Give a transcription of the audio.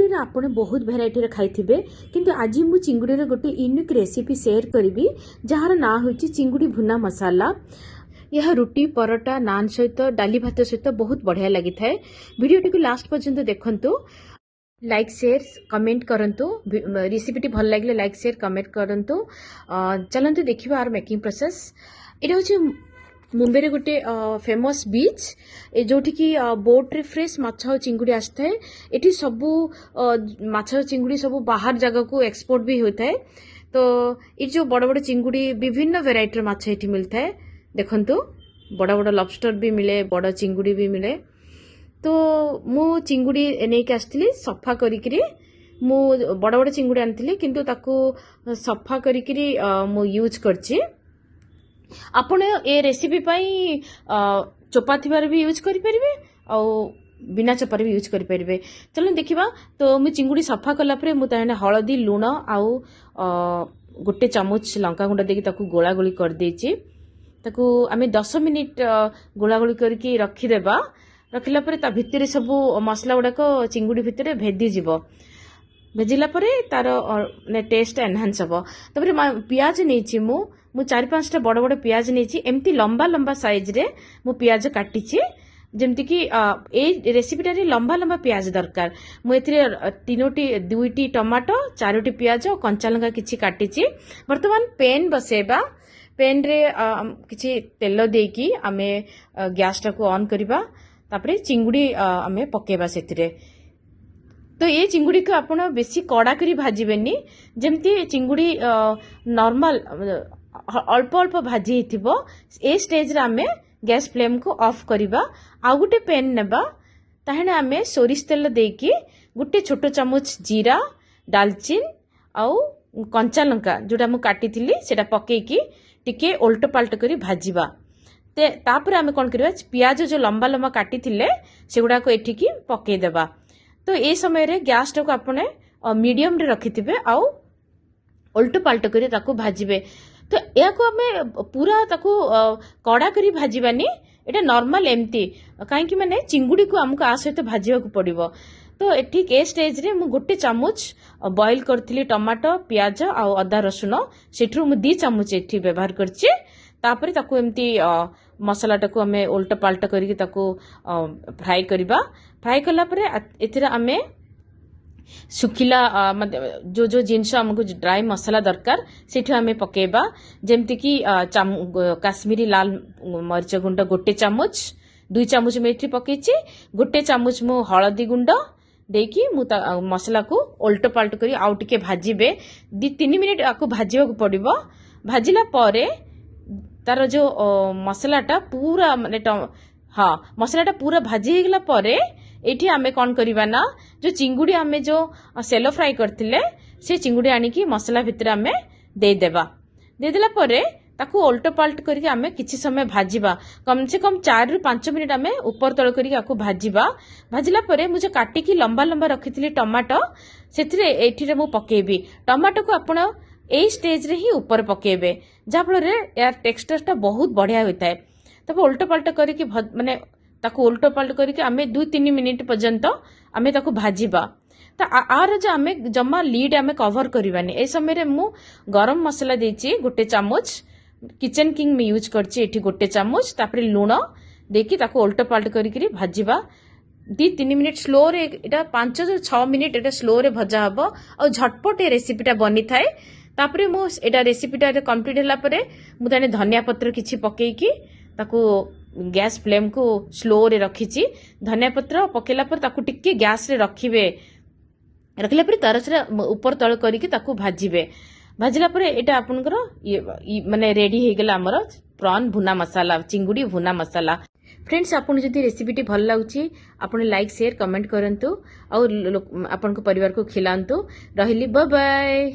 चिंगुड़ी आपने बहुत भेराइटी खाई किंतु आज मु चिंगुड़ी गोटे यूनिक रेसिपी शेयर करी जार ना हूँ चिंगुड़ी भुना मसाला। यह रुटी परोटा नान सहित डाली भात सहित बहुत बढ़िया लगी था। वीडियो को लास्ट पर्यंत देखंतु, लाइक शेयर कमेंट करंतु। रेसिपीटी भल लगे लाइक शेयर कमेंट करंतु। चलंतु देखिबा आर मेकिंग प्रोसेस। एटा होची मुंबई रे गोटे फेमस बीच जोठी की बोट रे फ्रेश माछ चिंगुड़ी आसता है। एठी सबू माछ चिंगुड़ी सबू बाहर जगह को एक्सपोर्ट भी होता है। तो ये जो बड़ बड़ चिंगुड़ी विभिन्न वेराइटी माछ एठी मिलता है। देखंतु बड़ बड़ लॉबस्टर भी मिले, बड़ चिंगुड़ी भी मिले। तो मु चिंगुड़ी नेक आसली सफा करिकरी मु बड़ बड़ चिंगुड़ी आनथिली किंतु ताकू सफा करिकरी मु यूज करछि। आपण ए रेसिपी पाई चोपा थिबार भी यूज करि परिबे आ बिना चोपार भी यूज करि परिबे। चलो देखिबा। तो मु चिंगुड़ी सफा कला परे मु ताने हळदी लूण आ गोटे चामच लंका गुंडा देकी ताकू गोळा गोळी कर देछि। ताकू आमे 10 मिनिट गोळा गोळी करके रखि देबा। रखिला परे ता भितरे सब मसला गुडा को चिंगुड़ी भितरे भेदी जिवो। भेजिला परे तार ने टेस्ट एनहांस हबो। तबरे पियाज नेछि मु 4-5टा बड़ बड़ पियाज नेछि। एमती लंबा लंबा साइज रे मु पियाज काटिछि। जेमति कि ए रेसिपीटा रे लंबा लंबा पियाज दरकार। मु एथिरे 2टी टमाटो 4टी पियाज कंचा लंका किछि काटिछि। वर्तमान पेन बसेबा। पेन रे किछि तेल देकी आमे गैस टा को ऑन करिबा। तापरे चिंगुड़ी आमे पकेबा सेथिरे। तो ये चिंगुड़ी को आपण बेसी कड़ा करी भाजीबेनी। जेमती चिंगुड़ी नॉर्मल अल्प अल्प भाजी हिथिबो। ए स्टेज रे आमे गैस फ्लेम को ऑफ करिबा। आ गुटे पेन नेबा। ताहेने आमे सोरिष तेल देकी गुटे छोटो चामच जीरा, दालचीन आउ कंचा लंका जोटा मु काटिथिली सेटा पकेकी टिके उल्ट पाल्ट करी भाजीबा। ते तापर आमे कोन करिबा पियाज जो लंबा लंबा काटिथिले सेगुडा को एठिकी पके देबा। तो ए समय रे गैस टाको आपने मीडियम रे रखिथिबे आउ उल्ट पाल्ट करी ताको भाजीबे। तो या को हमें पूरा ताको कड़ा करी भाजीबानी। एटा नॉर्मल एमती काहे कि माने चिंगुड़ी को हमको आ सहित भाजीबा को पड़िबो। तो ठीक ए स्टेज रे मु गोटे चामच बॉईल करथिली टमाटो पियाज आ अदा रसुन सेठरू मु 2 चामच एठी व्यवहार करछि। तापरे ताको एमती मसाला टाको हमें उल्ट पाल्ट करी ताको फ्राई करिबा। फ्राई कला परे एथिरा हमें सुखिला जो जो जिनस हमको ड्राई मसाला दरकार सेठू हमें पकेबा। जेमति कि काश्मीरी लाल मरीच गुंड गोटे चामच 2 चामच में एठी पकेछि। गोटे चामच मु हळदी गुंड देकी मु मसाला को उल्ट पाल्ट करी आउ टिके भाजीबे। 2-3 मिनिट आको भाजीबा को पड़िबो। भाजिला परे तार जो मसलाटा पूरा माने हाँ मसलाटा पूरा भाजी हो गला परे एठी आमे कौन करिबा ना जो चिंगुड़ी आमे जो सेलो फ्राई करथिले से चिंगुड़ी आनी की मसला भितर आमे दे देबा। दे देला परे ताकू उल्ट पाल्ट करके आमे किछि समय भाजीबा। कम से कम 4 ରୁ 5 मिनिट आमे ऊपर तळ करके आको भाजीबा। भाजिला परे मुझे काटी की लंबा लंबा रखिथिली टमाटो सेथिरे एठी रे मु पकेबी। टमाटो को आपण ए स्टेज रे ही ऊपर पकेबे जा फल रे यार टेक्सचर टा बहुत बढ़िया होता है। तब उल्ट पाल्ट करके माने ताकू उल्ट पाल्ट करके आमे 2-3 मिनिट पर्यंत आमे ताकू भाजीबा। तो आर जो आमे जम्मा लीड आमे कवर करबानी। ए समय रे मु गरम मसाला देछि गोटे चामच किचन किंग में यूज करछि एठी गोटे चामच। तापरे लूण देकी ताकू उल्ट पाल्ट करके भाजीबा। 2-3 मिनिट स्लो रे एटा 5-6 मिनिट एटा स्लो रे भजा हबो और झटपट ए रेसिपीटा बनी थाए। तापरे मु एटा रेसिपीटा कंप्लीट होला परे मु ताने धनिया पत्र किछि पकेकी ताकू गैस फ्लेम को स्लो रे रखिछि। धनिया पत्र पकेला पर ताकू टिके गैस रे रखिबे। रखिला पर तार से ऊपर तळ करिके ताकू भाजीबे। भाजिला परे एटा आपनकर माने रेडी हे गेला हमर प्रॉन भुना मसाला चिंगुड़ी भुना मसाला। फ्रेंड्स आपन जदि रेसिपीटी भल लाଗୁଛି आपन लाइक शेयर कमेंट करंतु और आपन को परिवार को खिलांतु। रहिली बाय बाय।